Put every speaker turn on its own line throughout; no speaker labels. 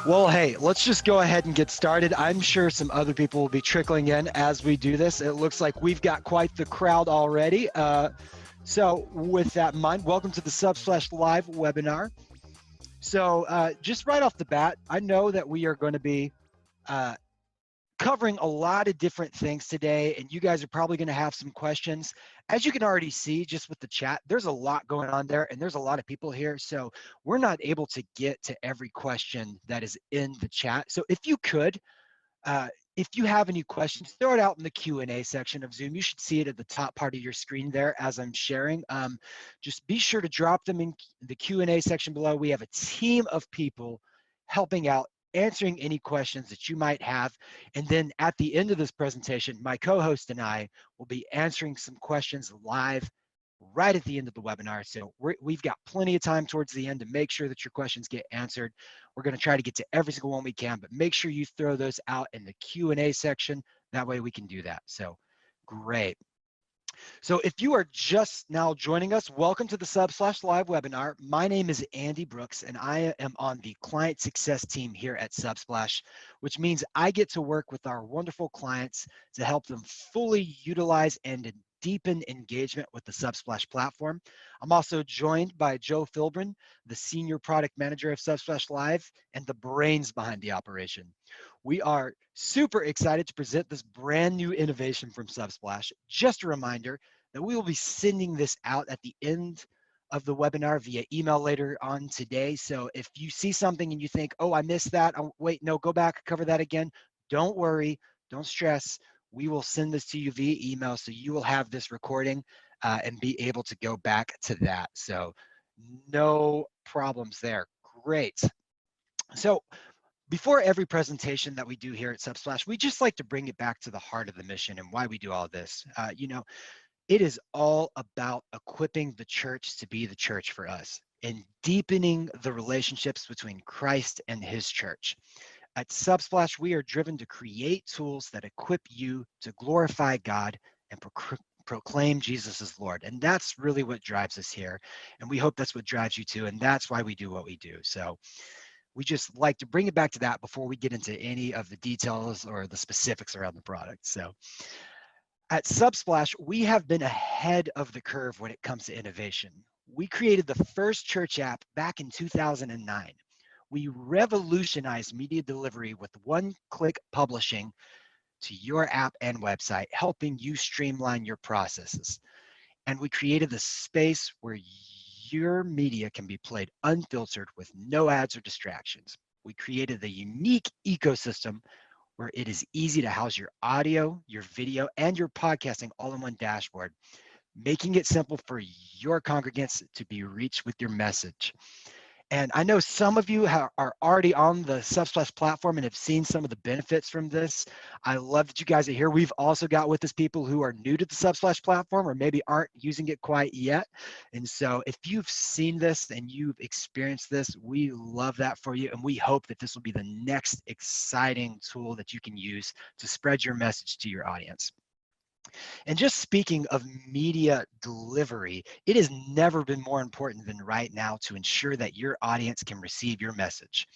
Well, hey, let's just go ahead and get started. I'm sure some other people will be trickling in as we do this. It looks like we've got quite the crowd already. So with that in mind, welcome to the Subsplash Live webinar. So just right off the bat, I know that we are going to be uh, covering a lot of different things today, and you guys are probably going to have some questions. As you can already see just with the chat, there's a lot going on there, and there's a lot of people here, so we're not able to get to every question that is in the chat. So if you could, if you have any questions, throw it out in the Q&A section of Zoom. You should see it at the top part of your screen there as I'm sharing. Just be sure to drop them in the Q&A section below. We have a team of people helping out, answering any questions that you might have. And then at the end of this presentation, my co-host and I will be answering some questions live right at the end of the webinar. So we've got plenty of time towards the end to make sure that your questions get answered. We're going to try to get to every single one we can, but make sure you throw those out in the Q&A section. That way we can do that. So great. So if you are just now joining us, welcome to the Subsplash Live webinar. My name is Andy Brooks, and I am on the client success team here at Subsplash, which means I get to work with our wonderful clients to help them fully utilize and deepen engagement with the Subsplash platform. I'm also joined by Joe Filbrin, the Senior Product Manager of Subsplash Live and the brains behind the operation. We are super excited to present this brand new innovation from Subsplash. Just a reminder that we will be sending this out at the end of the webinar via email later on today. So if you see something and you think, oh, I missed that, oh, wait, no, go back, cover that again. Don't worry, don't stress. We will send this to you via email, so you will have this recording and be able to go back to that. So no problems there. Great. So before every presentation that we do here at Subsplash, we just like to bring it back to the heart of the mission and why we do all this. It is all about equipping the church to be the church for us and deepening the relationships between Christ and his church. At Subsplash, we are driven to create tools that equip you to glorify God and proclaim Jesus as Lord. And that's really what drives us here. And we hope that's what drives you too. And that's why we do what we do. So we just like to bring it back to that before we get into any of the details or the specifics around the product. So at Subsplash, we have been ahead of the curve when it comes to innovation. We created the first church app back in 2009. We revolutionized media delivery with one-click publishing to your app and website, helping you streamline your processes. And we created the space where your media can be played unfiltered with no ads or distractions. We created a unique ecosystem where it is easy to house your audio, your video, and your podcasting all in one dashboard, making it simple for your congregants to be reached with your message. And I know some of you are already on the Subsplash platform and have seen some of the benefits from this. I love that you guys are here. We've also got with us people who are new to the Subsplash platform or maybe aren't using it quite yet. And so if you've seen this and you've experienced this, we love that for you. And we hope that this will be the next exciting tool that you can use to spread your message to your audience. And just speaking of media delivery, it has never been more important than right now to ensure that your audience can receive your message.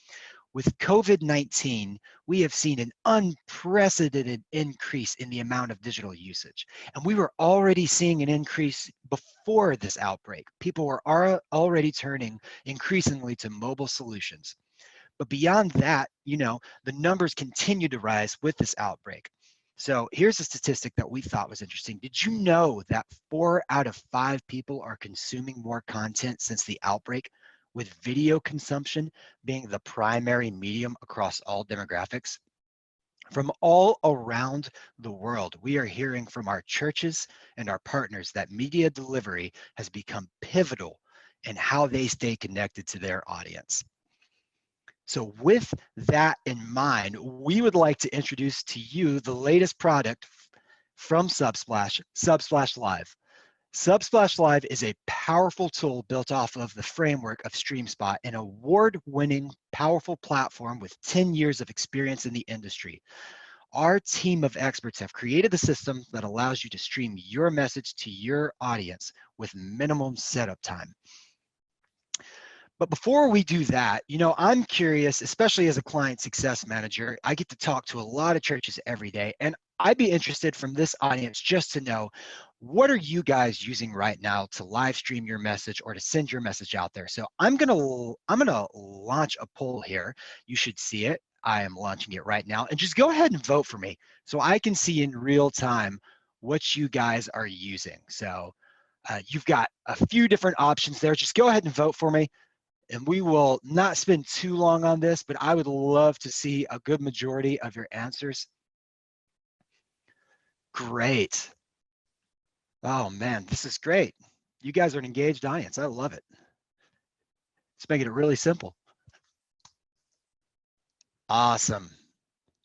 With COVID-19, we have seen an unprecedented increase in the amount of digital usage. And we were already seeing an increase before this outbreak. People were already turning increasingly to mobile solutions. But beyond that, the numbers continue to rise with this outbreak. So here's a statistic that we thought was interesting. Did you know that 4 out of 5 people are consuming more content since the outbreak, with video consumption being the primary medium across all demographics? From all around the world, we are hearing from our churches and our partners that media delivery has become pivotal in how they stay connected to their audience. So with that in mind, we would like to introduce to you the latest product from Subsplash, Subsplash Live. Subsplash Live is a powerful tool built off of the framework of StreamSpot, an award-winning, powerful platform with 10 years of experience in the industry. Our team of experts have created a system that allows you to stream your message to your audience with minimum setup time. But before we do that, I'm curious, especially as a client success manager, I get to talk to a lot of churches every day, and I'd be interested from this audience just to know, what are you guys using right now to live stream your message or to send your message out there? So I'm gonna launch a poll here. You should see it. I am launching it right now, and just go ahead and vote for me so I can see in real time what you guys are using. So you've got a few different options there. Just go ahead and vote for me. And we will not spend too long on this, but I would love to see a good majority of your answers. Great. Oh man, this is great. You guys are an engaged audience. I love it. It's making it really simple. Awesome.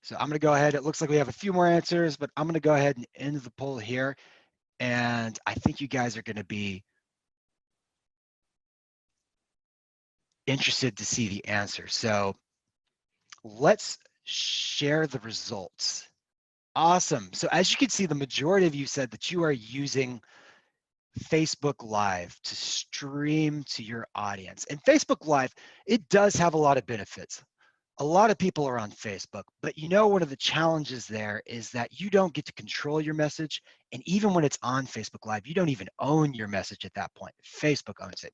So I'm going to go ahead. It looks like we have a few more answers, but I'm going to go ahead and end the poll here. And I think you guys are going to be interested to see the answer. So let's share the results. Awesome. So as you can see, the majority of you said that you are using Facebook Live to stream to your audience. And Facebook Live, it does have a lot of benefits. A lot of people are on Facebook, but one of the challenges there is that you don't get to control your message. And even when it's on Facebook Live, you don't even own your message at that point. Facebook owns it.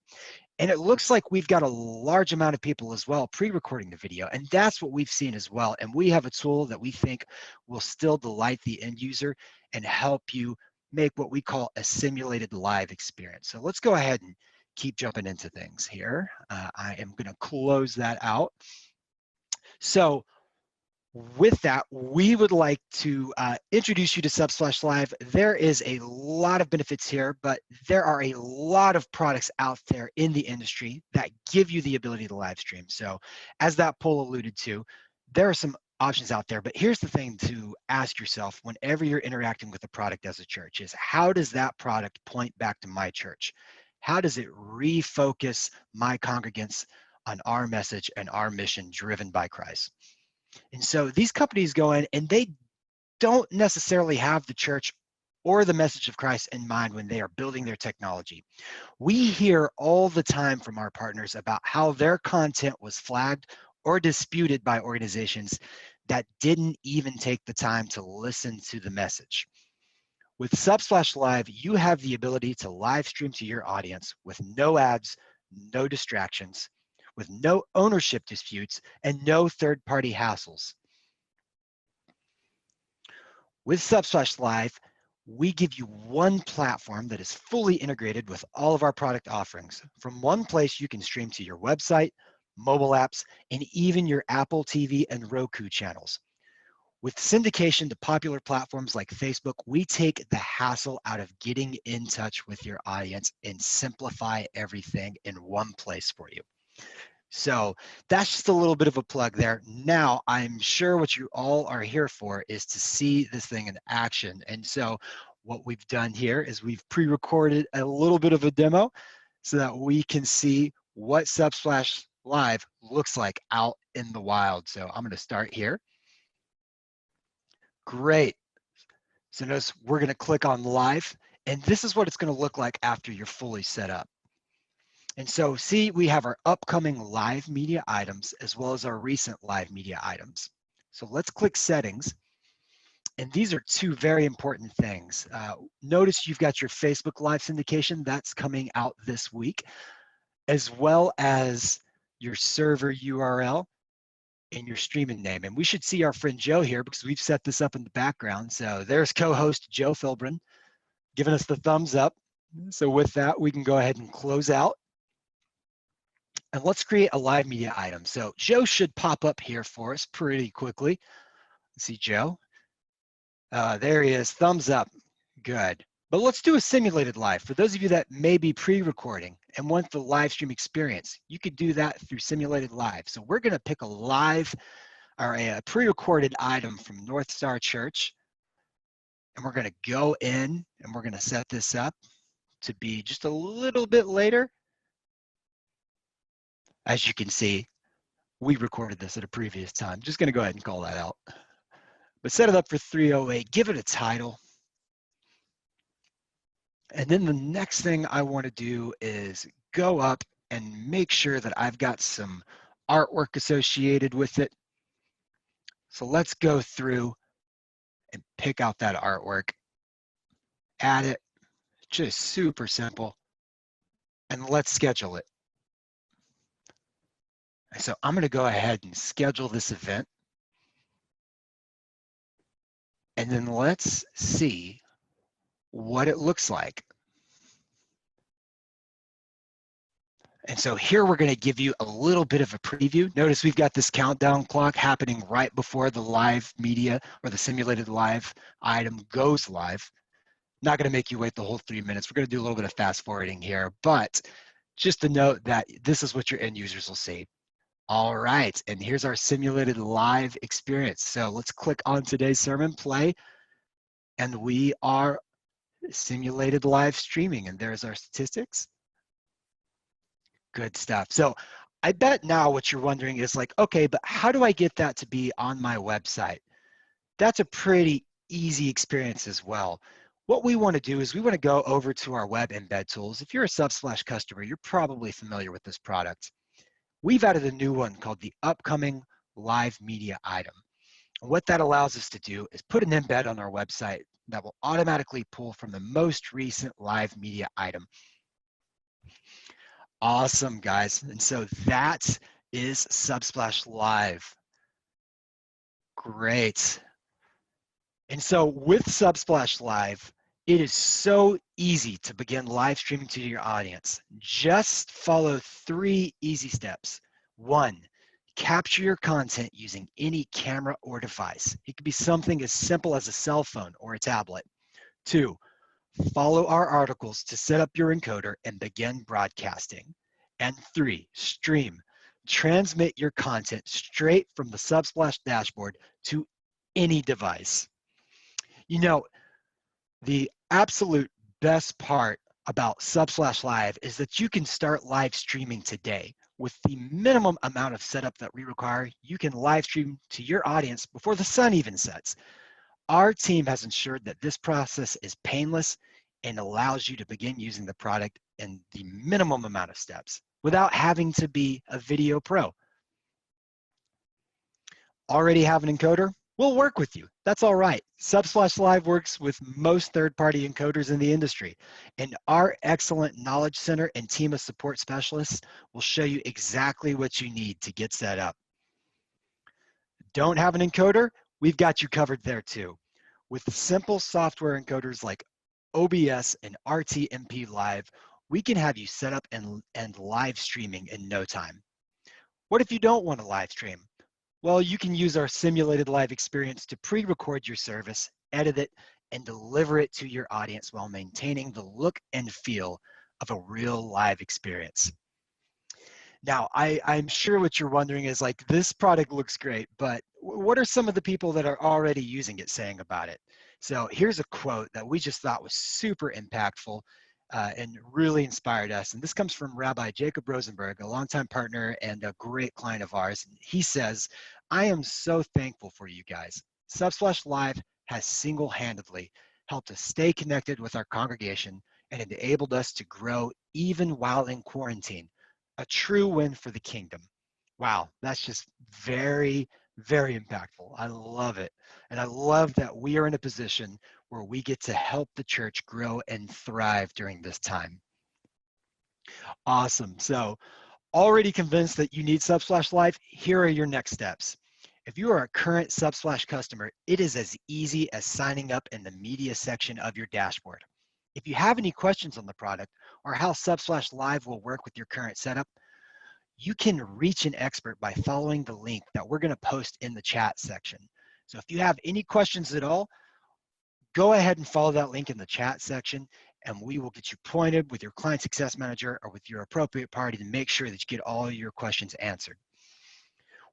And it looks like we've got a large amount of people as well pre-recording the video. And that's what we've seen as well. And we have a tool that we think will still delight the end user and help you make what we call a simulated live experience. So let's go ahead and keep jumping into things here. I am going to close that out. So with that, we would like to introduce you to Subsplash Live. There is a lot of benefits here, but there are a lot of products out there in the industry that give you the ability to live stream. So as that poll alluded to, there are some options out there, but here's the thing to ask yourself whenever you're interacting with a product as a church is, how does that product point back to my church? How does it refocus my congregants on our message and our mission driven by Christ? And so these companies go in and they don't necessarily have the church or the message of Christ in mind when they are building their technology. We hear all the time from our partners about how their content was flagged or disputed by organizations that didn't even take the time to listen to the message. With Subsplash Live, you have the ability to live stream to your audience with no ads, no distractions, with no ownership disputes, and no third-party hassles. With Subsplash Live, we give you one platform that is fully integrated with all of our product offerings. From one place, you can stream to your website, mobile apps, and even your Apple TV and Roku channels. With syndication to popular platforms like Facebook, we take the hassle out of getting in touch with your audience and simplify everything in one place for you. So that's just a little bit of a plug there. Now, I'm sure what you all are here for is to see this thing in action. And so what we've done here is we've pre-recorded a little bit of a demo so that we can see what Subsplash Live looks like out in the wild. So I'm going to start here. Great. So notice we're going to click on live, and this is what it's going to look like after you're fully set up. And so see, we have our upcoming live media items as well as our recent live media items. So let's click settings. And these are two very important things. Notice you've got your Facebook Live syndication that's coming out this week, as well as your server URL and your streaming name. And we should see our friend Joe here because we've set this up in the background. So there's co-host Joe Philbrin giving us the thumbs up. So with that, we can go ahead and close out. And let's create a live media item. So Joe should pop up here for us pretty quickly. Let's see Joe. There he is, thumbs up, good. But let's do a simulated live. For those of you that may be pre-recording and want the live stream experience, you could do that through simulated live. So we're gonna pick a live or a pre-recorded item from North Star Church. And we're gonna go in and we're gonna set this up to be just a little bit later. As you can see, we recorded this at a previous time. Just gonna go ahead and call that out. But set it up for 308, give it a title. And then the next thing I wanna do is go up and make sure that I've got some artwork associated with it. So let's go through and pick out that artwork, add it, just super simple, and let's schedule it. So I'm going to go ahead and schedule this event. And then let's see what it looks like. And so here we're going to give you a little bit of a preview. Notice we've got this countdown clock happening right before the live media or the simulated live item goes live. Not going to make you wait the whole 3 minutes. We're going to do a little bit of fast forwarding here, but just to note that this is what your end users will see. All right, and here's our simulated live experience. So let's click on today's sermon, play, and we are simulated live streaming, and there's our statistics. Good stuff. So I bet now what you're wondering is like, okay, but how do I get that to be on my website? That's a pretty easy experience as well. What we want to do is we want to go over to our web embed tools. If you're a Subsplash customer, you're probably familiar with this product. We've added a new one called the upcoming live media item. And what that allows us to do is put an embed on our website that will automatically pull from the most recent live media item. Awesome, guys. And so that is Subsplash Live. Great. And so with Subsplash Live, it is so easy to begin live streaming to your audience. Just follow 3 easy steps. 1, capture your content using any camera or device. It could be something as simple as a cell phone or a tablet. 2, follow our articles to set up your encoder and begin broadcasting. And 3, stream. Transmit your content straight from the Subsplash dashboard to any device. You know, the absolute best part about Subsplash Live is that you can start live streaming today. With the minimum amount of setup that we require, you can live stream to your audience before the sun even sets. Our team has ensured that this process is painless and allows you to begin using the product in the minimum amount of steps without having to be a video pro. Already have an encoder? We'll work with you. That's all right. Subsplash Live works with most third-party encoders in the industry, and our excellent knowledge center and team of support specialists will show you exactly what you need to get set up. Don't have an encoder? We've got you covered there too. With simple software encoders like OBS and RTMP Live, we can have you set up and live streaming in no time. What if you don't want to live stream? Well, you can use our simulated live experience to pre-record your service, edit it, and deliver it to your audience while maintaining the look and feel of a real live experience. Now, I'm sure what you're wondering is like, this product looks great, but what are some of the people that are already using it saying about it? So here's a quote that we just thought was super impactful and really inspired us. And this comes from Rabbi Jacob Rosenberg, a longtime partner and a great client of ours. He says, "I am so thankful for you guys. Subsplash Live has single-handedly helped us stay connected with our congregation and enabled us to grow even while in quarantine. A true win for the kingdom." Wow, that's just very, very impactful. I love it. And I love that we are in a position where we get to help the church grow and thrive during this time. Awesome. So already convinced that you need Subsplash Live? Here are your next steps. If you are a current Subsplash customer, it is as easy as signing up in the media section of your dashboard. If you have any questions on the product or how Subsplash Live will work with your current setup, you can reach an expert by following the link that we're going to post in the chat section. So if you have any questions at all, go ahead and follow that link in the chat section, and we will get you pointed with your client success manager or with your appropriate party to make sure that you get all your questions answered.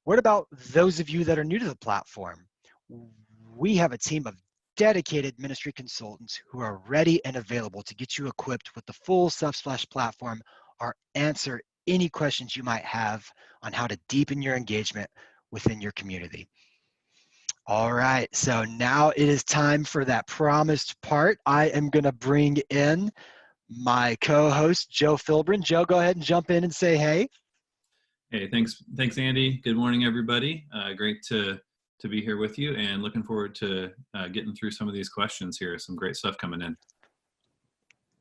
What about those of you that are new to the platform? We have a team of dedicated ministry consultants who are ready and available to get you equipped with the full Subsplash platform or answer any questions you might have on how to deepen your engagement within your community. All right, so now it is time for that promised part. I am going to bring in my co-host, Joe Filbrin. Joe, go ahead and jump in and say hey.
Hey, thanks, Andy. Good morning, everybody. Great to be here with you, and looking forward to getting through some of these questions here. Some great stuff coming in.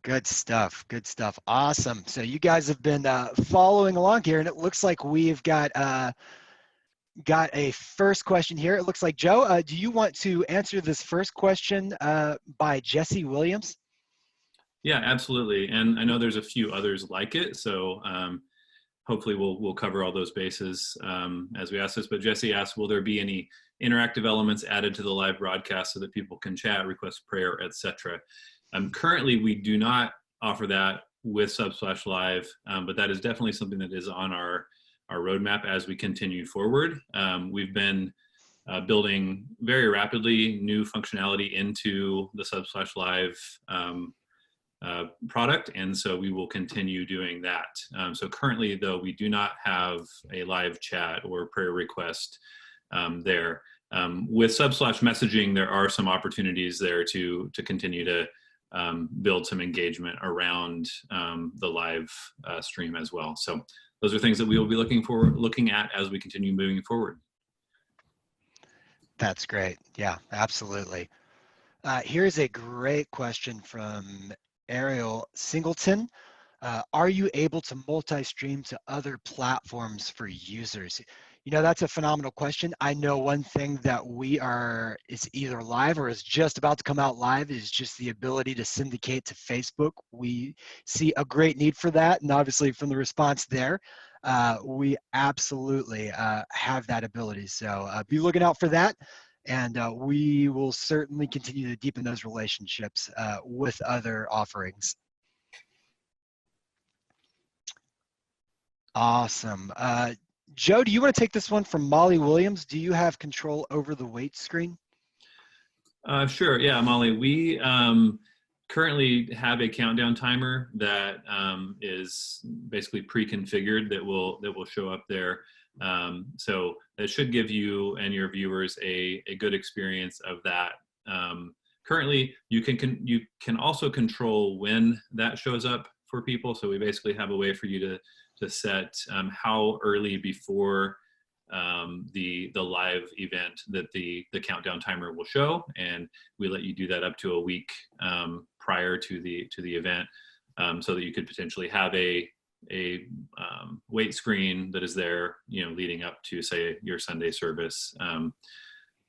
Good stuff. Good stuff. Awesome. So you guys have been following along here, and it looks like we've got a first question here. It looks like Joe. Do you want to answer this first question by Jesse Williams?
Yeah, absolutely. And I know there's a few others like it, so hopefully we'll cover all those bases as we ask this. But Jesse asked, will there be any interactive elements added to the live broadcast so that people can chat, request prayer, etc.? Currently, we do not offer that with Subsplash Live, but that is definitely something that is on our roadmap as we continue forward. We've been building very rapidly new functionality into the Subsplash Live product, and so we will continue doing that. So currently, though, we do not have a live chat or prayer request there. With Subsplash messaging, there are some opportunities there to continue to build some engagement around the live stream as well. So those are things that we will be looking at as we continue moving forward.
That's great. Yeah, absolutely. Here's a great question from Ariel Singleton. Are you able to multi-stream to other platforms for users? You know, that's a phenomenal question. I know one thing that is either live or is just about to come out live is just the ability to syndicate to Facebook. We see a great need for that. And obviously from the response there, we absolutely have that ability. So be looking out for that. And we will certainly continue to deepen those relationships with other offerings. Awesome. Joe, do you want to take this one from Molly Williams? Do you have control over the wait screen?
Sure. Yeah, Molly. We currently have a countdown timer that is basically pre-configured that will show up there. So that should give you and your viewers a good experience of that. Currently, you can also control when that shows up for people. So we basically have a way for you to set how early before the live event that the countdown timer will show, and we let you do that up to a week prior to the event, so that you could potentially have a wait screen that is there, leading up to, say, your Sunday service.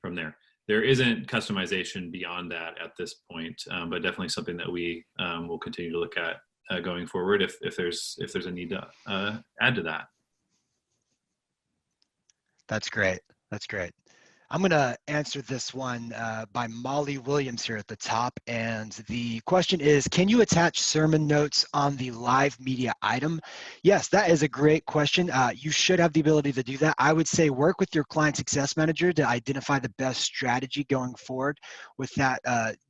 From there isn't customization beyond that at this point, but definitely something that we will continue to look at going forward if there's a need to add to that.
That's great. That's great. I'm going to answer this one by Molly Williams here at the top. And the question is, can you attach sermon notes on the live media item? Yes, that is a great question. You should have the ability to do that. I would say work with your client success manager to identify the best strategy going forward with that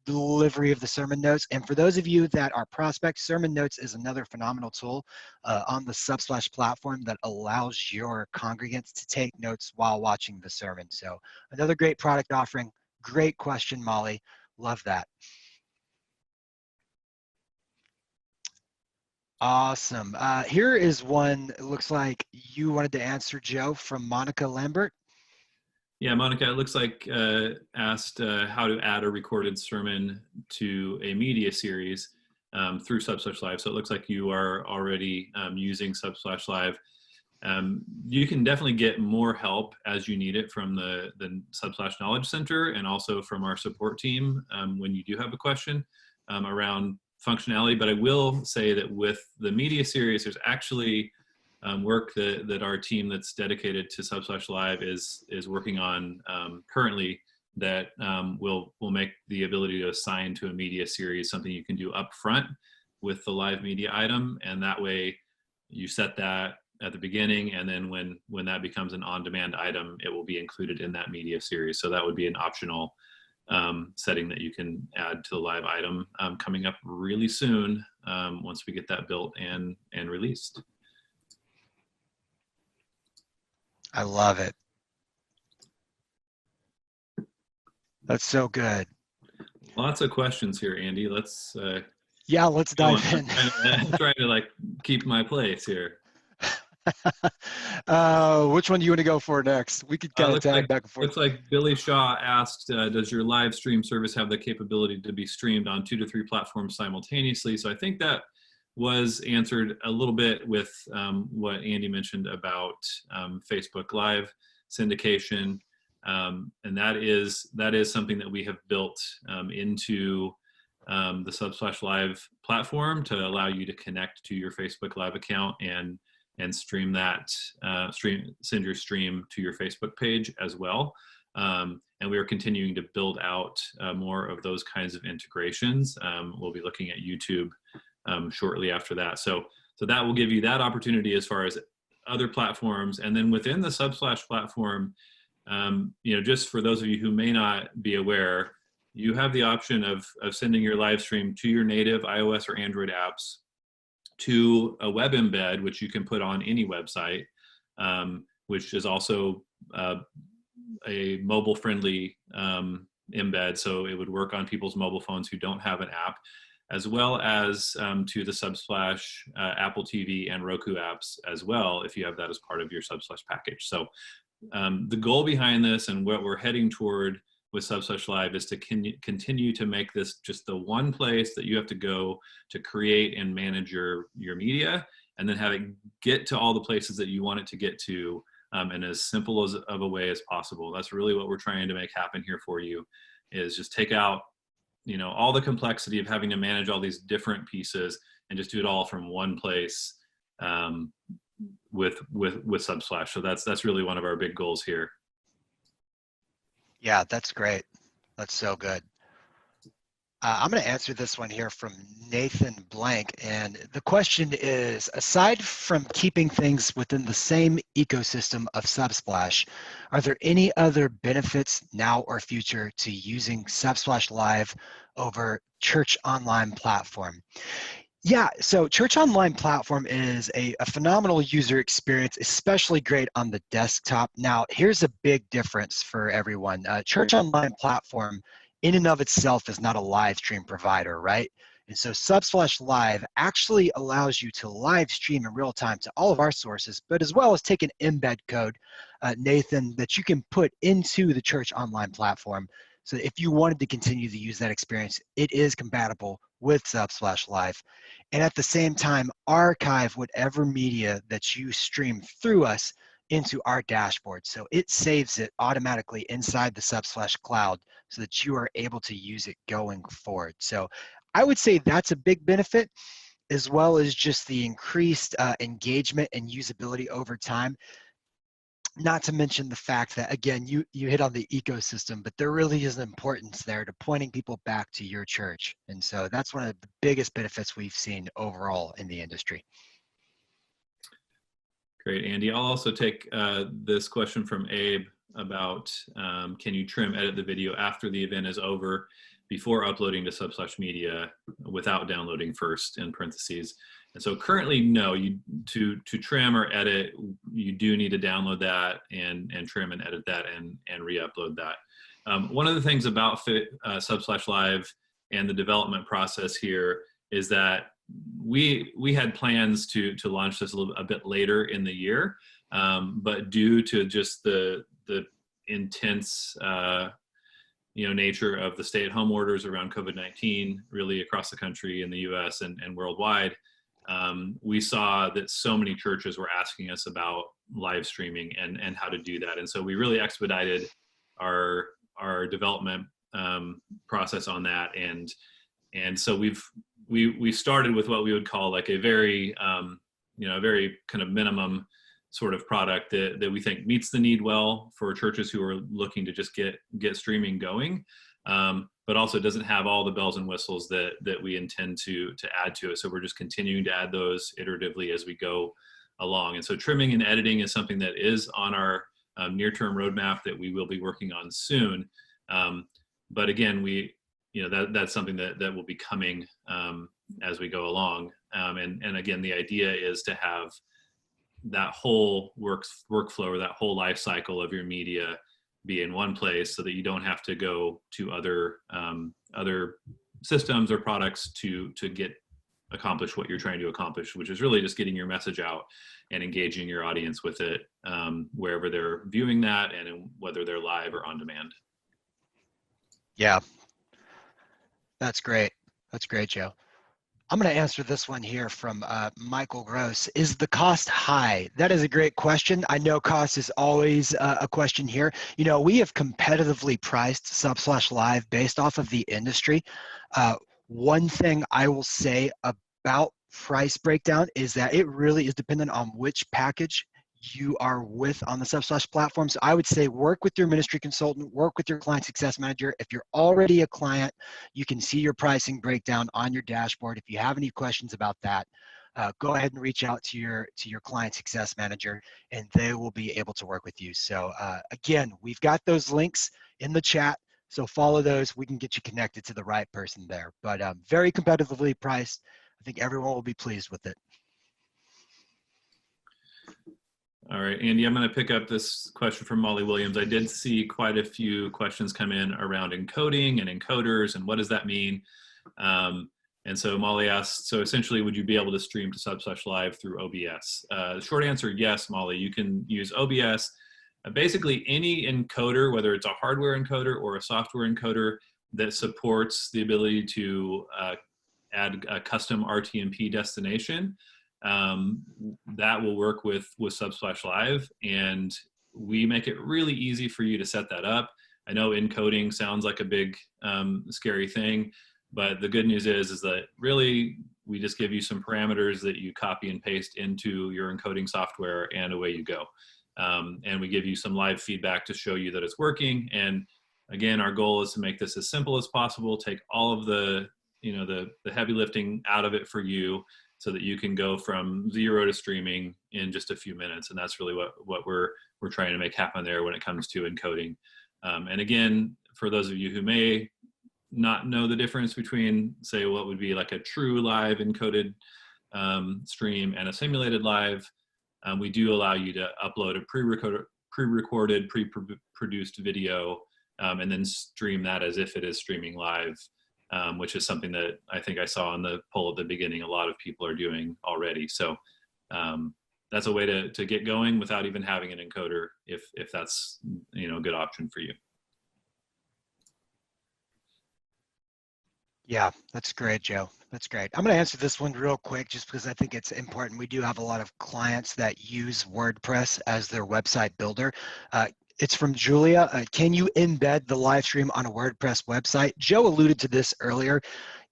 delivery of the sermon notes. And for those of you that are prospects, sermon notes is another phenomenal tool on the Subsplash platform that allows your congregants to take notes while watching the sermon. So another great product offering. Great question, Molly. Love that. Awesome. Here is one, it looks like you wanted to answer, Joe, from Monica Lambert.
Yeah, Monica, it looks like asked how to add a recorded sermon to a media series through Subsplash Live. So it looks like you are already using Subsplash Live. You can definitely get more help as you need it from the Subsplash Knowledge Center and also from our support team when you do have a question around functionality. But I will say that with the media series, there's actually work that our team that's dedicated to Subsplash Live is working on currently that will make the ability to assign to a media series something you can do up front with the live media item, and that way you set that at the beginning, and then when that becomes an on-demand item, it will be included in that media series. So that would be an optional setting that you can add to the live item coming up really soon once we get that built and released.
I love it. That's so good.
Lots of questions here, Andy. Let's
Yeah, let's
Going.
dive in.
Trying to like keep my place here.
Which one do you want to go for next? We could kind of tag back and forth.
Looks like Billy Shaw asked, does your live stream service have the capability to be streamed on 2 to 3 platforms simultaneously? So I think that was answered a little bit with what Andy mentioned about Facebook Live syndication, and that is something that we have built into the Subsplash Live platform to allow you to connect to your Facebook Live account and stream that send your stream to your Facebook page as well. And we are continuing to build out more of those kinds of integrations. We'll be looking at YouTube shortly after that. So that will give you that opportunity as far as other platforms. And then within the Subsplash platform, just for those of you who may not be aware, you have the option of sending your live stream to your native iOS or Android apps, to a web embed, which you can put on any website, which is also a mobile-friendly embed, so it would work on people's mobile phones who don't have an app, as well as to the Subsplash Apple TV and Roku apps as well, if you have that as part of your Subsplash package. So the goal behind this and what we're heading toward with Subsplash Live is to continue to make this just the one place that you have to go to create and manage your media, and then have it get to all the places that you want it to get to in as simple of a way as possible. That's really what we're trying to make happen here for you, is just take out all the complexity of having to manage all these different pieces and just do it all from one place with Subsplash. So that's really one of our big goals here.
Yeah, that's great. That's so good. I'm going to answer this one here from Nathan Blank. And the question is, aside from keeping things within the same ecosystem of Subsplash, are there any other benefits now or future to using Subsplash Live over Church Online platform? Yeah, so Church Online platform is a phenomenal user experience, especially great on the desktop. Now, here's a big difference for everyone. Church Online platform in and of itself is not a live stream provider, right? And so Subsplash Live actually allows you to live stream in real time to all of our sources, but as well as take an embed code, Nathan, that you can put into the Church Online platform. So if you wanted to continue to use that experience, it is compatible with Subsplash Live. And at the same time, archive whatever media that you stream through us into our dashboard. So it saves it automatically inside the Subsplash cloud so that you are able to use it going forward. So I would say that's a big benefit, as well as just the increased engagement and usability over time. Not to mention the fact that, again, you hit on the ecosystem, but there really is an importance there to pointing people back to your church. And so that's one of the biggest benefits we've seen overall in the industry.
Great, Andy. I'll also take this question from Abe about can you trim, edit the video after the event is over before uploading to Subsplash Media without downloading first, in parentheses. And so currently, no, to trim or edit, you do need to download that and trim and edit that and re-upload that. One of the things about Subsplash Live and the development process here is that we had plans to launch this a bit later in the year, but due to just the intense nature of the stay-at-home orders around COVID-19, really across the country in the U.S. and worldwide, we saw that so many churches were asking us about live streaming and how to do that, and so we really expedited our development process on that, and so we started with what we would call like a very very kind of minimum sort of product that we think meets the need well for churches who are looking to just get streaming going, but also doesn't have all the bells and whistles that we intend to add to it. So we're just continuing to add those iteratively as we go along. And so trimming and editing is something that is on our near-term roadmap that we will be working on soon. But again, that's something that will be coming as we go along. And again, the idea is to have that whole workflow or that whole life cycle of your media be in one place so that you don't have to go to other systems or products to accomplish what you're trying to accomplish, which is really just getting your message out and engaging your audience with it, wherever they're viewing that, and whether they're live or on demand.
Yeah, that's great. That's great, Joe. I'm going to answer this one here from Michael Gross. Is the cost high? That is a great question. I know cost is always a question here. You know, we have competitively priced Subsplash Live based off of the industry. One thing I will say about price breakdown is that it really is dependent on which package you are with on the Subsplash platform. So I would say work with your ministry consultant, work with your client success manager. If you're already a client, you can see your pricing breakdown on your dashboard. If you have any questions about that, go ahead and reach out to your client success manager, and they will be able to work with you. So again, we've got those links in the chat. So follow those. We can get you connected to the right person there. But very competitively priced. I think everyone will be pleased with it.
All right, Andy, I'm going to pick up this question from Molly Williams. I did see quite a few questions come in around encoding and encoders and what does that mean? And so Molly asked, so essentially, would you be able to stream to Subsplash Live through OBS? Short answer, yes, Molly. You can use OBS. Basically, any encoder, whether it's a hardware encoder or a software encoder that supports the ability to add a custom RTMP destination, that will work with Subsplash Live, and we make it really easy for you to set that up. I know encoding sounds like a big scary thing, but the good news is that really we just give you some parameters that you copy and paste into your encoding software, and away you go. And we give you some live feedback to show you that it's working. And again, our goal is to make this as simple as possible, take all of the heavy lifting out of it for you, so that you can go from 0 to streaming in just a few minutes. And that's really what we're trying to make happen there when it comes to encoding. And again, for those of you who may not know the difference between, say, what would be like a true live encoded stream and a simulated live, we do allow you to upload a pre-recorded, pre-produced video, and then stream that as if it is streaming live. Which is something that I think I saw in the poll at the beginning, a lot of people are doing already. So that's a way to get going without even having an encoder, if that's a good option for you.
Yeah, that's great, Joe. That's great. I'm going to answer this one real quick just because I think it's important. We do have a lot of clients that use WordPress as their website builder. It's from Julia. Can you embed the live stream on a WordPress website? Joe alluded to this earlier.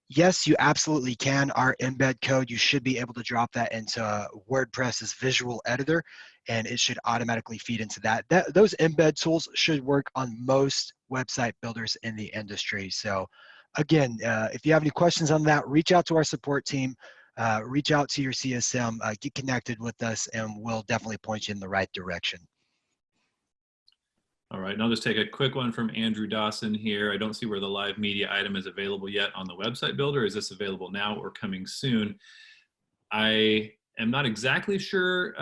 Yes, you absolutely can. Our embed code, you should be able to drop that into WordPress's visual editor, and it should automatically feed into that. Those embed tools should work on most website builders in the industry. So again, if you have any questions on that, reach out to our support team, reach out to your CSM, get connected with us, and we'll definitely point you in the right direction.
All right, and I'll just take a quick one from Andrew Dawson here. I don't see where the live media item is available yet on the website builder. Is this available now or coming soon? I am not exactly sure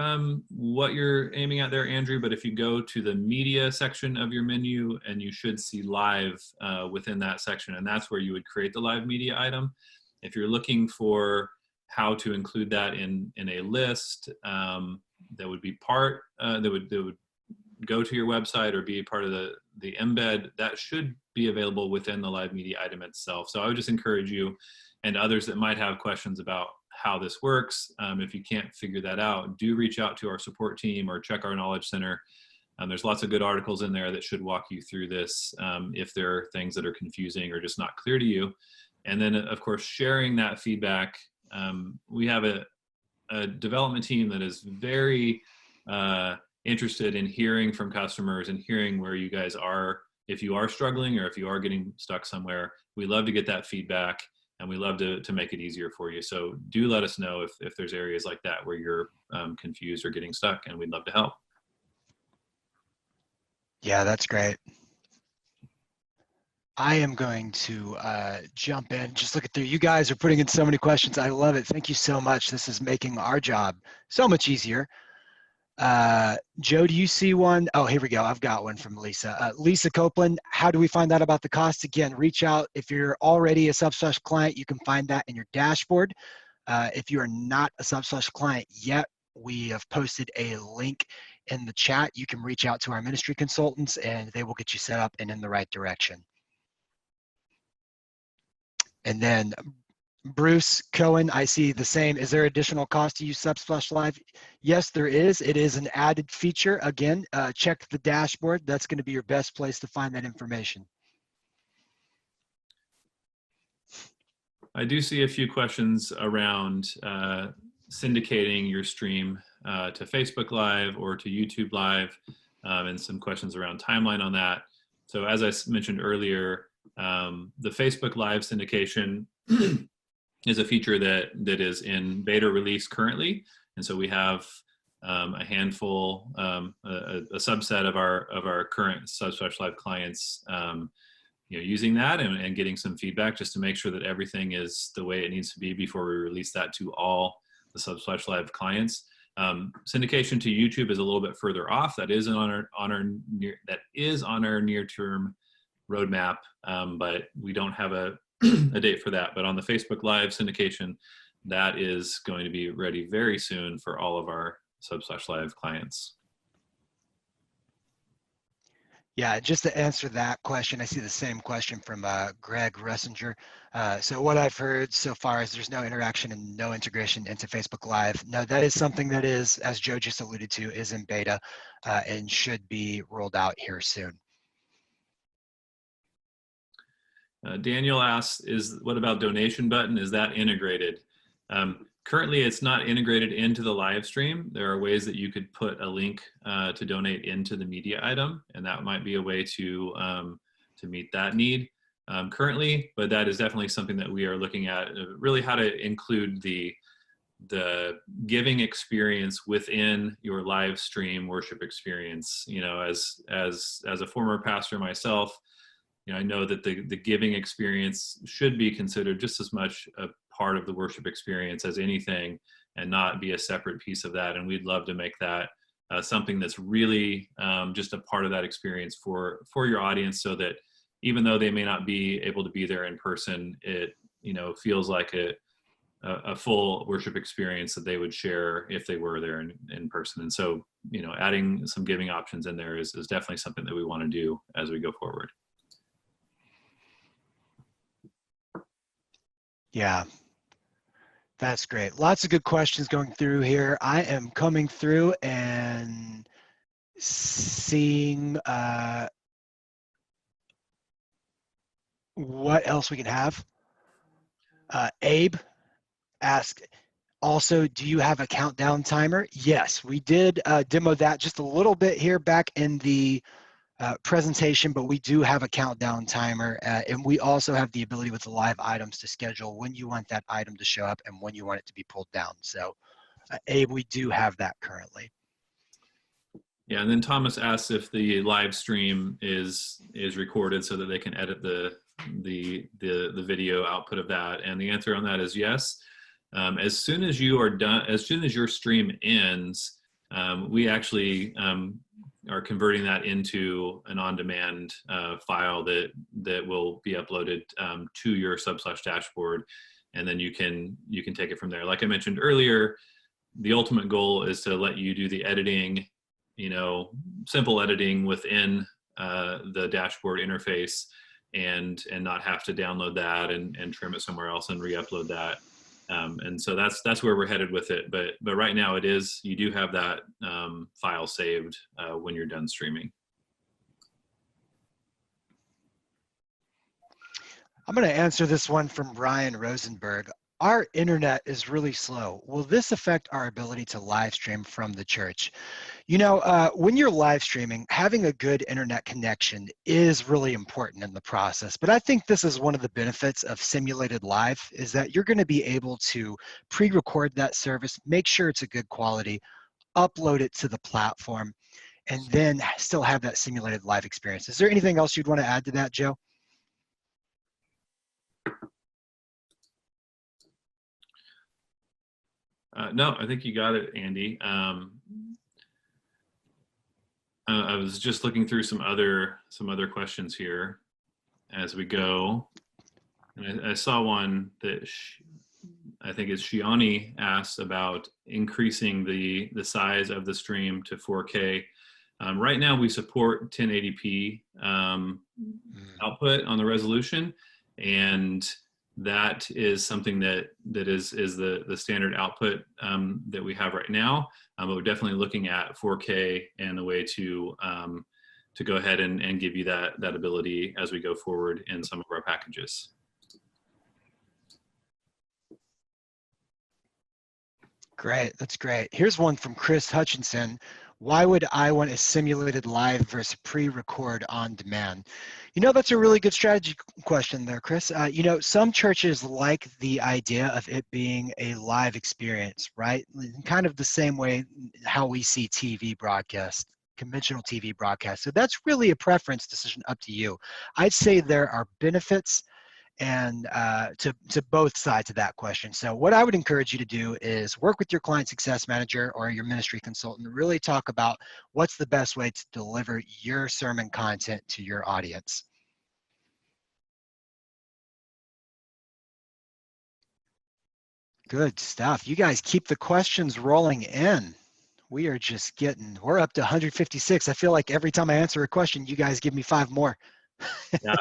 what you're aiming at there, Andrew, but if you go to the media section of your menu, and you should see live within that section, and that's where you would create the live media item. If you're looking for how to include that in a list, that would be part, that would go to your website or be part of the embed, that should be available within the live media item itself. So I would just encourage you and others that might have questions about how this works, if you can't figure that out, do reach out to our support team or check our Knowledge Center. There's lots of good articles in there that should walk you through this if there are things that are confusing or just not clear to you. And then, of course, sharing that feedback. We have a development team that is very interested in hearing from customers and hearing where you guys are, if you are struggling or if you are getting stuck somewhere. We love to get that feedback, and we love to make it easier for you. So do let us know if there's areas like that where you're confused or getting stuck, and we'd love to help.
Yeah, that's great. I am going to jump in, just look at through. You guys are putting in so many questions. I love it. Thank you so much. This is making our job so much easier. Joe, do you see one? Oh, here we go. I've got one from Lisa. Lisa Copeland, how do we find out about the cost? Again, reach out. If you're already a Subsplash client, you can find that in your dashboard. If you are not a Subsplash client yet, we have posted a link in the chat. You can reach out to our ministry consultants and they will get you set up and in the right direction. And then Bruce Cohen, I see the same. Is there additional cost to use Subsplash Live? Yes, there is. It is an added feature. Again, check the dashboard. That's going to be your best place to find that information.
I do see a few questions around syndicating your stream to Facebook Live or to YouTube Live, and some questions around timeline on that. So as I mentioned earlier, the Facebook Live syndication is a feature that is in beta release currently, and so we have a handful, a subset of our current Subsplash Live clients, using that and getting some feedback just to make sure that everything is the way it needs to be before we release that to all the Subsplash Live clients. Syndication to YouTube is a little bit further off. That is on our near-term roadmap, but we don't have a date for that. But on the Facebook Live syndication, that is going to be ready very soon for all of our Subsplash Live clients.
Yeah, just to answer that question, I see the same question from Greg Ressinger. So what I've heard so far is there's no interaction and no integration into Facebook Live. No, that is something that is, as Joe just alluded to, is in beta and should be rolled out here soon.
Daniel asks, what about donation button? Is that integrated? Currently, it's not integrated into the live stream. There are ways that you could put a link to donate into the media item, and that might be a way to meet that need currently. But that is definitely something that we are looking at, really how to include the giving experience within your live stream worship experience. As a former pastor myself, I know that the giving experience should be considered just as much a part of the worship experience as anything, and not be a separate piece of that. And we'd love to make that something that's really just a part of that experience for your audience, so that even though they may not be able to be there in person, it feels like a full worship experience that they would share if they were there in person. And so adding some giving options in there is definitely something that we want to do as we go forward.
Yeah, that's great. Lots of good questions going through here. I am coming through and seeing what else we can have. Abe asked, also, do you have a countdown timer? Yes, we did demo that just a little bit here back in the presentation, but we do have a countdown timer, and we also have the ability with the live items to schedule when you want that item to show up and when you want it to be pulled down. So Abe, we do have that currently.
Yeah, and then Thomas asks if the live stream is recorded so that they can edit the video output of that, and the answer on that is yes. As soon as you are done, as soon as your stream ends, we actually are converting that into an on-demand file that will be uploaded to your Subsplash dashboard, and then you can take it from there. Like I mentioned earlier, the ultimate goal is to let you do the editing, simple editing within the dashboard interface, and not have to download that and trim it somewhere else and re-upload that. And so that's where we're headed with it. But right now you do have that file saved when you're done streaming.
I'm going to answer this one from Brian Rosenberg. Our internet is really slow. Will this affect our ability to live stream from the church? When you're live streaming, having a good internet connection is really important in the process. But I think this is one of the benefits of simulated live, is that you're going to be able to pre-record that service, make sure it's a good quality, upload it to the platform, and then still have that simulated live experience. Is there anything else you'd want to add to that, Joe?
No, I think you got it, Andy. I was just looking through some other questions here as we go, and I saw one that I think is Shiani asked about increasing the size of the stream to 4K. Right now, we support 1080p output on the resolution, and that is something that is the standard output that we have right now. But we're definitely looking at 4K and a way to go ahead and give you that ability as we go forward in some of our packages.
Great, that's great. Here's one from Chris Hutchinson. Why would I want a simulated live versus pre-record on demand? You know, that's a really good strategy question there, Chris. You know, some churches like the idea of it being a live experience, right? Kind of the same way how we see TV broadcast, conventional TV broadcast. So that's really a preference decision up to you. I'd say there are benefits and to both sides of that question. So what I would encourage you to do is work with your client success manager or your ministry consultant, really talk about what's the best way to deliver your sermon content to your audience. Good stuff. You guys keep the questions rolling in. We are just we're up to 156. I feel like every time I answer a question, you guys give me 5 more.
Yeah.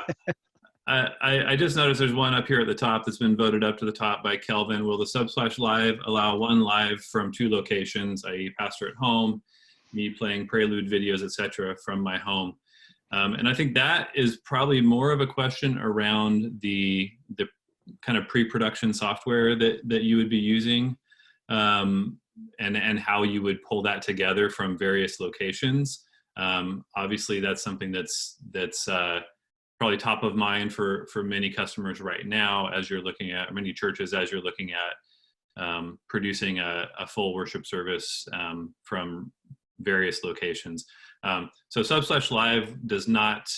I just noticed there's one up here at the top that's been voted up to the top by Kelvin. Will the Subsplash Live allow one live from 2 locations, i.e. pastor at home, me playing prelude videos, etc., from my home? And I think that is probably more of a question around the kind of pre-production software that you would be using, and how you would pull that together from various locations. Obviously, that's something that's probably top of mind for many customers right now, as you're looking at many churches, as you're looking at producing a full worship service from various locations. So Subsplash Live does not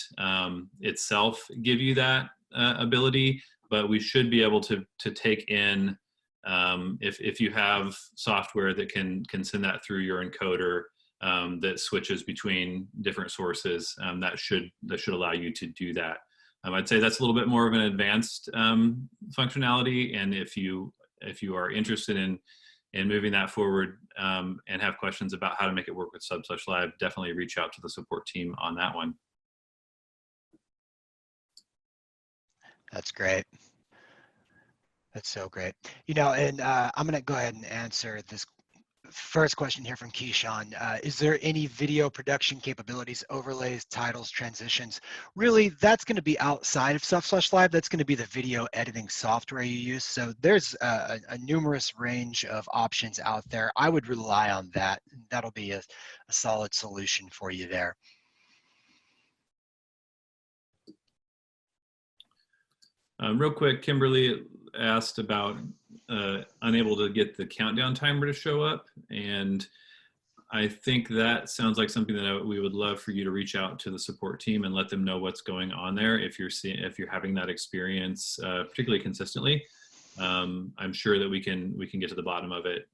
itself give you that ability, but we should be able to take in, if you have software that can send that through your encoder, that switches between different sources, that should allow you to do that. I'd say that's a little bit more of an advanced functionality, and if you are interested in moving that forward and have questions about how to make it work with Subsplash Live, definitely reach out to the support team on that one.
That's great. That's so great. You know, and I'm going to go ahead and answer this first question here from Keyshawn. Is there any video production capabilities, overlays, titles, transitions? Really, that's going to be outside of Subsplash Live. That's going to be the video editing software you use. So there's a numerous range of options out there. I would rely on that. That'll be a solid solution for you there.
Real quick, Kimberly asked about unable to get the countdown timer to show up, and I think that sounds like something that we would love for you to reach out to the support team and let them know what's going on there if you're having that experience particularly consistently. I'm sure that we can get to the bottom of it,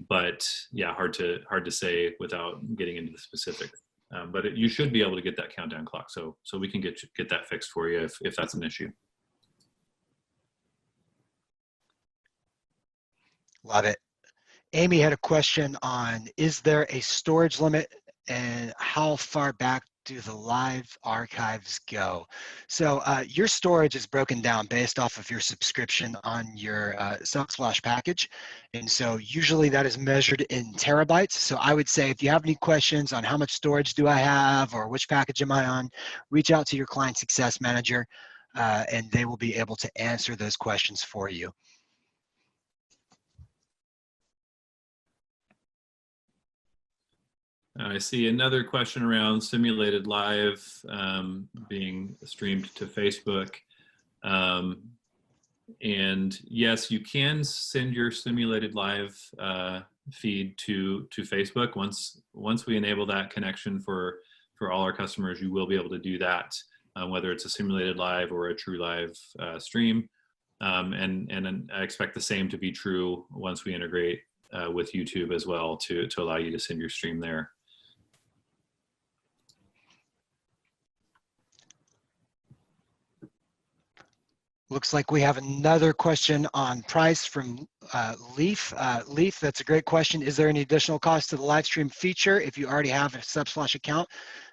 but yeah, hard to say without getting into the specifics. But you should be able to get that countdown clock, so we can get that fixed for you if that's an issue.
Love it. Amy had a question on, is there a storage limit and how far back do the live archives go? So your storage is broken down based off of your subscription on your Subsplash package. And so usually that is measured in terabytes. So I would say if you have any questions on how much storage do I have or which package am I on, reach out to your client success manager and they will be able to answer those questions for you.
I see another question around simulated live being streamed to Facebook. And yes, you can send your simulated live feed to Facebook. Once we enable that connection for all our customers, you will be able to do that, whether it's a simulated live or a true live stream. And I expect the same to be true once we integrate with YouTube as well to allow you to send your stream there.
Looks like we have another question on price from Leaf. Leaf, that's a great question. Is there any additional cost to the live stream feature if you already have a Subsplash account?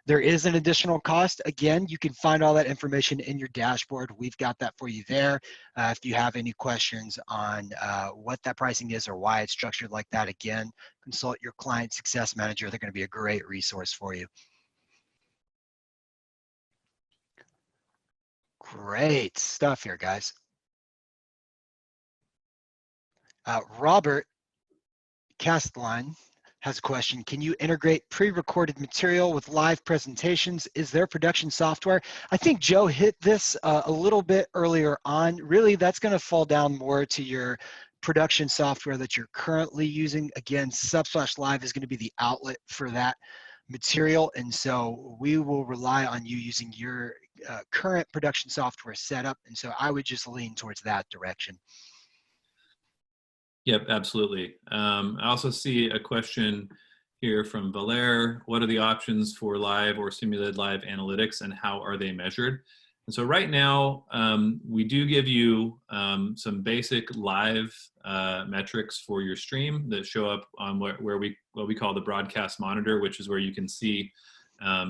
There is an additional cost. Again, you can find all that information in your dashboard. We've got that for you there. If you have any questions on what that pricing is or why it's structured like that, again, consult your client success manager. They're going to be a great resource for you. Great stuff here, guys. Robert Castline has a question. Can you integrate pre-recorded material with live presentations? Is there production software? I think Joe hit this a little bit earlier on. Really, that's going to fall down more to your production software that you're currently using. Again, Subsplash Live is going to be the outlet for that material, and so we will rely on you using your current production software setup, and so I would just lean towards that direction.
Yep, absolutely. I also see a question here from Valère. What are the options for live or simulated live analytics, and how are they measured? And so right now, we do give you some basic live metrics for your stream that show up on what we call the broadcast monitor, which is where you can see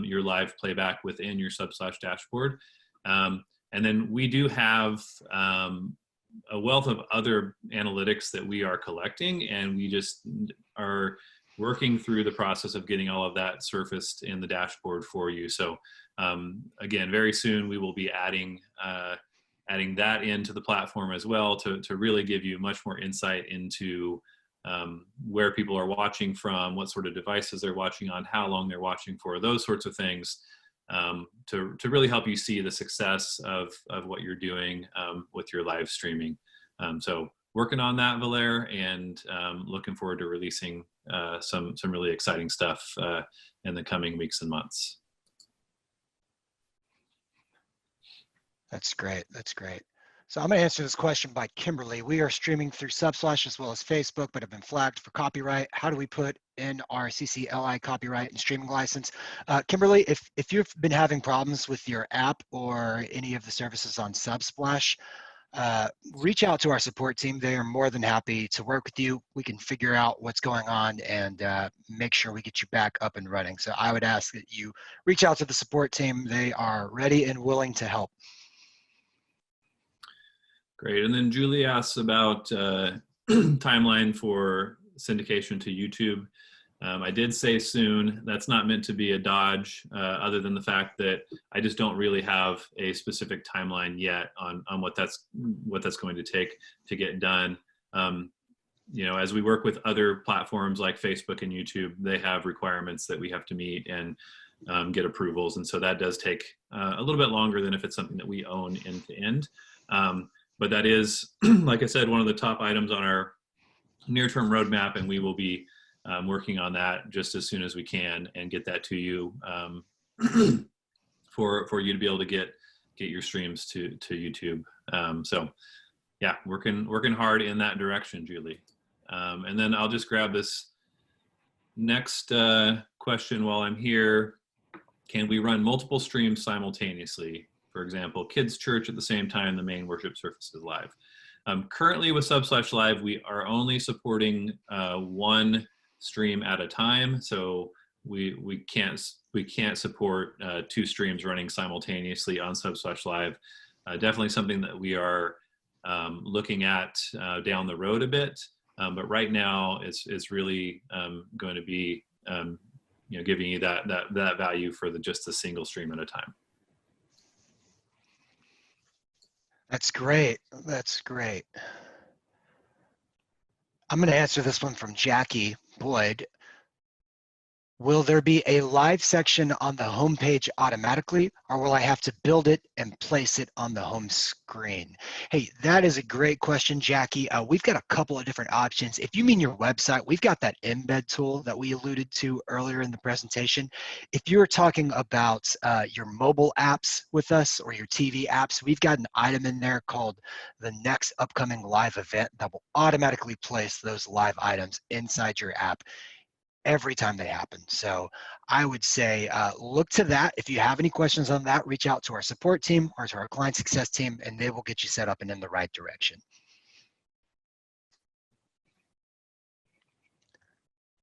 your live playback within your Subsplash dashboard. And then we do have a wealth of other analytics that we are collecting, and we just are working through the process of getting all of that surfaced in the dashboard for you. So again, very soon we will be adding that into the platform as well to really give you much more insight into where people are watching from, what sort of devices they're watching on, how long they're watching for, those sorts of things, to really help you see the success of what you're doing with your live streaming. So working on that, Valère, and looking forward to releasing some really exciting stuff in the coming weeks and months.
That's great. That's great. So I'm going to answer this question by Kimberly. We are streaming through Subsplash as well as Facebook, but have been flagged for copyright. How do we put in our CCLI copyright and streaming license? Kimberly, if you've been having problems with your app or any of the services on Subsplash, reach out to our support team. They are more than happy to work with you. We can figure out what's going on and make sure we get you back up and running. So I would ask that you reach out to the support team. They are ready and willing to help.
Great. And then Julie asks about timeline for syndication to YouTube. I did say soon. That's not meant to be a dodge, other than the fact that I just don't really have a specific timeline yet on what that's going to take to get done. You know, as we work with other platforms like Facebook and YouTube, they have requirements that we have to meet and get approvals, and so that does take a little bit longer than if it's something that we own end to end. But that is, like I said, one of the top items on our near-term roadmap, and we will be working on that just as soon as we can and get that to you for you to be able to get your streams to YouTube. So yeah, working hard in that direction, Julie. And then I'll just grab this next question while I'm here. Can we run multiple streams simultaneously? For example, kids' church at the same time the main worship service is live. Currently with Subsplash Live, we are only supporting one stream at a time, so we can't support two streams running simultaneously on Subsplash Live. Definitely something that we are looking at down the road a bit, but right now it's really going to be you know, giving you that value for just a single stream at a time.
That's great. That's great. I'm going to answer this one from Jackie Boyd. Will there be a live section on the homepage automatically, or will I have to build it and place it on the home screen? Hey, that is a great question, Jackie. We've got a couple of different options. If you mean your website, we've got that embed tool that we alluded to earlier in the presentation. If you're talking about your mobile apps with us or your TV apps, we've got an item in there called the next upcoming live event that will automatically place those live items inside your app. every time they happen. So I would say look to that. If you have any questions on that, reach out to our support team or to our client success team, and they will get you set up and in the right direction.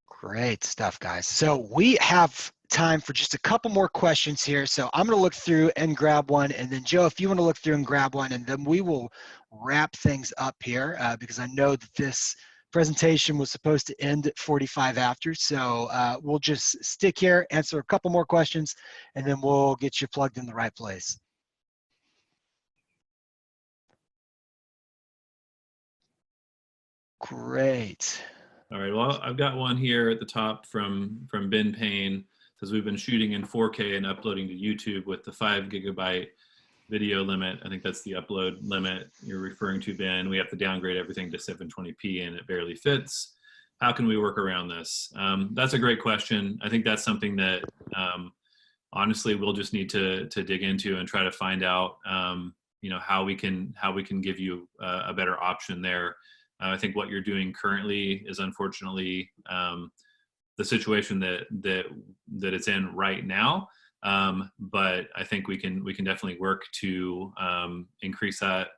Great stuff, guys. So we have time for just a couple more questions here. So I'm going to look through and grab one. And then Joe, if you want to look through and grab one, and then we will wrap things up here because I know that this presentation was supposed to end at 45 after. So we'll just stick here, answer a couple more questions, and then we'll get you plugged in the right place. Great.
All right, well, I've got one here at the top from Ben Payne. It says we've been shooting in 4K and uploading to YouTube with the 5 gigabyte video limit. I think that's the upload limit you're referring to, Ben. We have to downgrade everything to 720p and it barely fits. How can we work around this? That's a great question. I think that's something that honestly we'll just need to dig into and try to find out you know, how we can give you a better option there. I think what you're doing currently is unfortunately the situation that it's in right now. But I think we can definitely work to increase that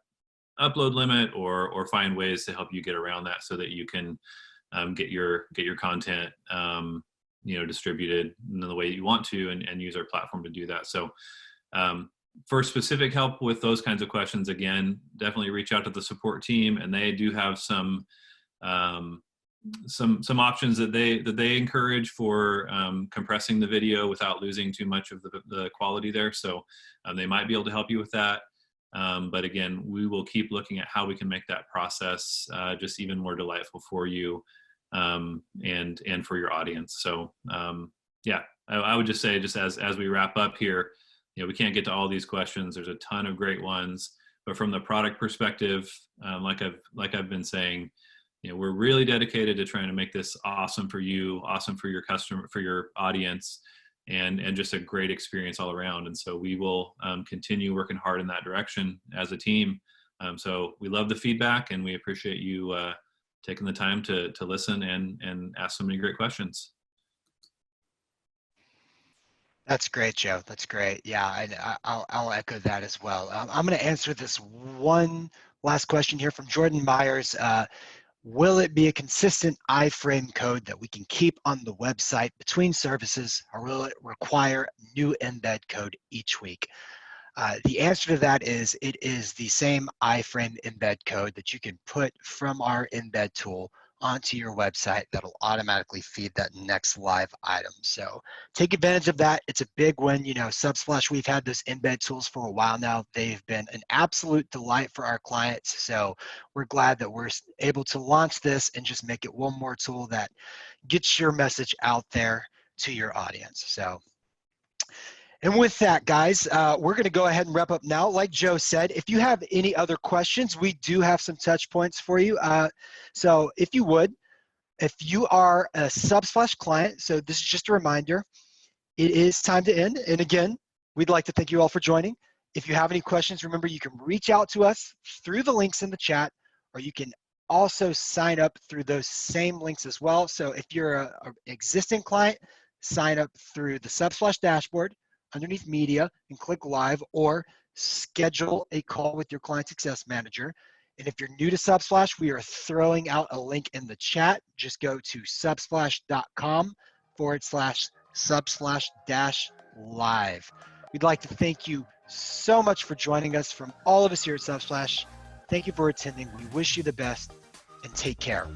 upload limit or find ways to help you get around that so that you can get your content you know, distributed in the way you want to and use our platform to do that. So for specific help with those kinds of questions, again, definitely reach out to the support team, and they do have some options that they encourage for compressing the video without losing too much of the quality there. So they might be able to help you with that. But again, we will keep looking at how we can make that process just even more delightful for you and for your audience. So yeah, I would just say, just as we wrap up here, you know, we can't get to all these questions. There's a ton of great ones, but from the product perspective, like I've been saying, you know, we're really dedicated to trying to make this awesome for you, awesome for your customer, for your audience, and just a great experience all around. And so we will continue working hard in that direction as a team. So we love the feedback, and we appreciate you taking the time to listen and ask so many great questions.
That's great, Joe. That's great. Yeah, and I'll echo that as well. I'm going to answer this one last question here from Jordan Myers. Will it be a consistent iframe code that we can keep on the website between services, or will it require new embed code each week? The answer to that is it is the same iframe embed code that you can put from our embed tool onto your website that'll automatically feed that next live item. So take advantage of that. It's a big win. You know, Subsplash, we've had those embed tools for a while now. They've been an absolute delight for our clients. So we're glad that we're able to launch this and just make it one more tool that gets your message out there to your audience. So, and with that, guys, we're going to go ahead and wrap up now. Like Joe said, if you have any other questions, we do have some touch points for you. So if you would, if you are a Subsplash client, so this is just a reminder, it is time to end. And again, we'd like to thank you all for joining. If you have any questions, remember you can reach out to us through the links in the chat, or you can also sign up through those same links as well. So if you're an existing client, sign up through the Subsplash dashboard underneath media and click live, or schedule a call with your client success manager. And if you're new to Subsplash, we are throwing out a link in the chat. Just go to subsplash.com/Subsplash-live. We'd like to thank you so much for joining us from all of us here at Subsplash. Thank you for attending. We wish you the best, and take care.